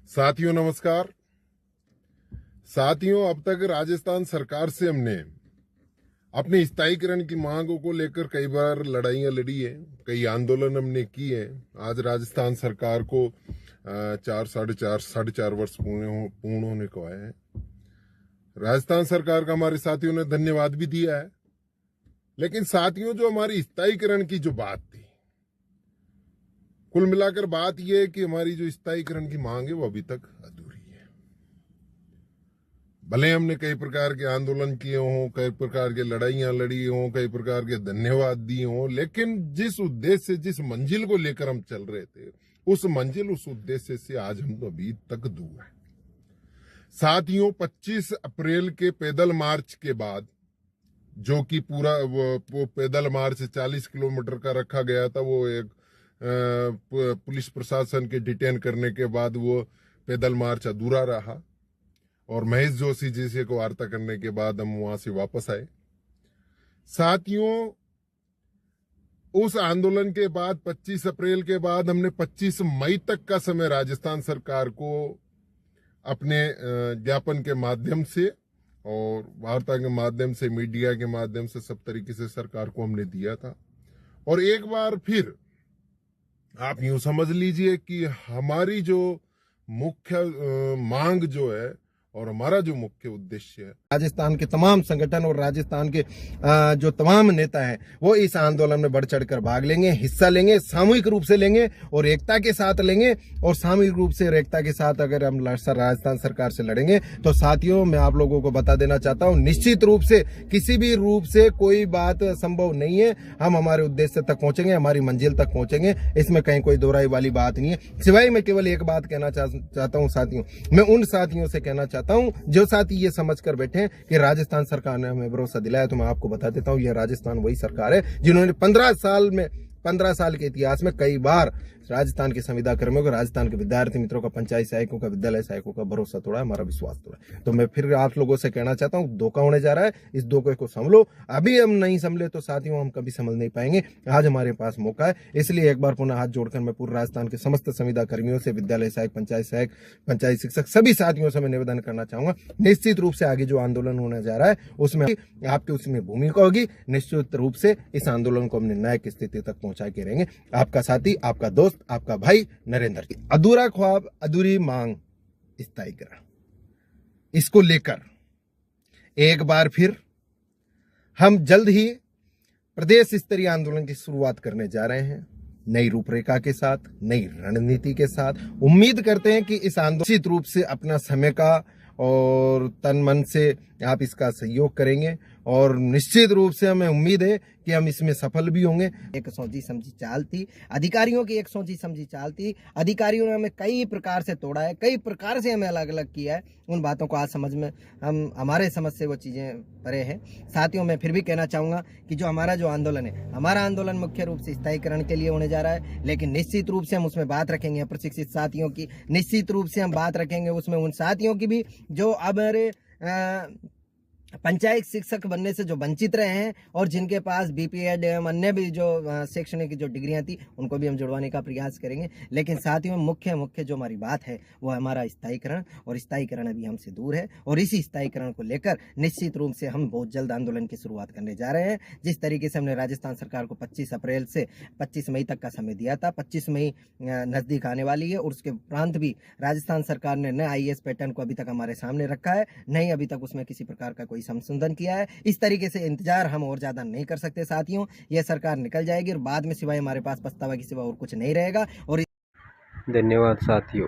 साथियों नमस्कार। साथियों, अब तक राजस्थान सरकार से हमने अपने स्थायीकरण की मांगों को लेकर कई बार लड़ाइयां लड़ी है, कई आंदोलन हमने किए हैं। आज राजस्थान सरकार को साढ़े चार वर्ष पूर्ण होने को आए हैं। राजस्थान सरकार का हमारे साथियों ने धन्यवाद भी दिया है, लेकिन साथियों जो हमारी स्थायीकरण की जो बात थी, कुल मिलाकर बात यह है कि हमारी जो स्थायीकरण की मांग है वो अभी तक अधूरी है। भले हमने कई प्रकार के आंदोलन किए हों, कई प्रकार के लड़ाइयां लड़ी हों, कई प्रकार के धन्यवाद दिए हों, लेकिन जिस उद्देश्य से, जिस मंजिल को लेकर हम चल रहे थे, उस मंजिल, उस उद्देश्य से आज हम तो अभी तक दूर हैं। साथियों, 25 अप्रैल के पैदल मार्च के बाद, जो कि पूरा वो पैदल मार्च 40 किलोमीटर का रखा गया था, वो एक पुलिस प्रशासन के डिटेन करने के बाद वो पैदल मार्च अधूरा रहा और महेश जोशी जी से को वार्ता करने के बाद हम वहां से वापस आए। साथियों, उस आंदोलन के बाद 25 अप्रैल के बाद हमने 25 मई तक का समय राजस्थान सरकार को अपने ज्ञापन के माध्यम से और वार्ता के माध्यम से, मीडिया के माध्यम से, सब तरीके से सरकार को हमने दिया था। और एक बार फिर आप यूं समझ लीजिए कि हमारी जो मुख्य मांग जो है और हमारा जो मुख्य उद्देश्य है, राजस्थान के तमाम संगठन और राजस्थान के जो तमाम नेता हैं वो इस आंदोलन में बढ़ चढ़कर भाग लेंगे, हिस्सा लेंगे, सामूहिक रूप से लेंगे और एकता के साथ लेंगे। और सामूहिक रूप से और एकता के साथ अगर हम राजस्थान सरकार से लड़ेंगे तो साथियों, मैं आप लोगों को बता देना चाहता हूं, निश्चित रूप से किसी भी रूप से कोई बात संभव नहीं है। हम हमारे उद्देश्य तक पहुंचेंगे, हमारी मंजिल तक पहुंचेंगे, इसमें कहीं कोई दोहराई वाली बात नहीं है। सिवाय मैं केवल एक बात कहना चाहता हूं साथियों, मैं उन साथियों से कहना चाहता हूं जो साथी ये समझ कर बैठे हैं कि राजस्थान सरकार ने हमें भरोसा दिलाया, तो मैं आपको बता देता हूं, यह राजस्थान वही सरकार है जिन्होंने 15 साल के इतिहास में कई बार राजस्थान के संविदा कर्मियों को, राजस्थान के विद्यार्थी मित्रों का, पंचायत सहायकों का, विद्यालय सहायकों का भरोसा तोड़ा, हमारा विश्वास तोड़ा। तो मैं फिर आप लोगों से कहना चाहता हूं, धोखा होने जा रहा है, इस धोखे को संभलो। अभी हम नहीं संभले तो साथियों हम कभी संभल नहीं पाएंगे। आज हमारे पास मौका है, इसलिए एक बार पुनः हाथ जोड़कर मैं पूरे राजस्थान के समस्त संविदा कर्मियों से, विद्यालय सहायक, पंचायत शिक्षक, सभी साथियों से मैं निवेदन करना चाहूंगा, निश्चित रूप से आगे जो आंदोलन होने जा रहा है उसमें आपकी उसमें भूमिका होगी। निश्चित रूप से इस आंदोलन को हम निर्णायक स्थिति तक पहुंचा के रहेंगे। आपका साथी, आपका दोस्त, आपका भाई नरेंद्र। अधूरा ख्वाब, अधूरी मांग, स्थायीकरण, इसको लेकर एक बार फिर हम जल्द ही प्रदेश स्तरीय आंदोलन की शुरुआत करने जा रहे हैं, नई रूपरेखा के साथ, नई रणनीति के साथ। उम्मीद करते हैं कि इस आंदोलन निश्चित रूप से अपना समय का और तन मन से आप इसका सहयोग करेंगे और निश्चित रूप से हमें उम्मीद है कि हम इसमें सफल भी होंगे। एक सोची समझी चाल थी, अधिकारियों की एक सोची समझी चाल थी। अधिकारियों ने हमें कई प्रकार से तोड़ा है, कई प्रकार से हमें अलग अलग किया है। उन बातों को आज समझ में हमारे समझ से वो चीज़ें परे हैं। साथियों, मैं फिर भी कहना चाहूँगा कि जो हमारा जो आंदोलन है, हमारा आंदोलन मुख्य रूप से स्थायीकरण के लिए होने जा रहा है, लेकिन निश्चित रूप से हम उसमें बात रखेंगे प्रशिक्षित साथियों की, निश्चित रूप से हम बात रखेंगे उसमें उन साथियों की भी जो अब हमारे पंचायत शिक्षक बनने से जो वंचित रहे हैं और जिनके पास बीपीएड एवं अन्य भी जो शैक्षणिक जो डिग्रियां थी, उनको भी हम जुड़वाने का प्रयास करेंगे। लेकिन साथियों, मुख्य जो हमारी बात है वो हमारा स्थायीकरण, और स्थायीकरण अभी हमसे दूर है। और इसी स्थायीकरण को लेकर निश्चित रूप से हम बहुत जल्द आंदोलन की शुरुआत करने जा रहे हैं। जिस तरीके से हमने राजस्थान सरकार को 25 अप्रैल से 25 मई तक का समय दिया था, 25 मई नजदीक आने वाली है और उसके उपरांत भी राजस्थान सरकार ने न IAS पैटर्न को अभी तक हमारे सामने रखा है, नहीं अभी तक उसमें किसी प्रकार का कोई संशोधन किया है। इस तरीके से इंतजार हम और ज्यादा नहीं कर सकते साथियों। यह सरकार निकल जाएगी और बाद में सिवाय हमारे पास पछतावा के सिवा और कुछ नहीं रहेगा। और धन्यवाद साथियों।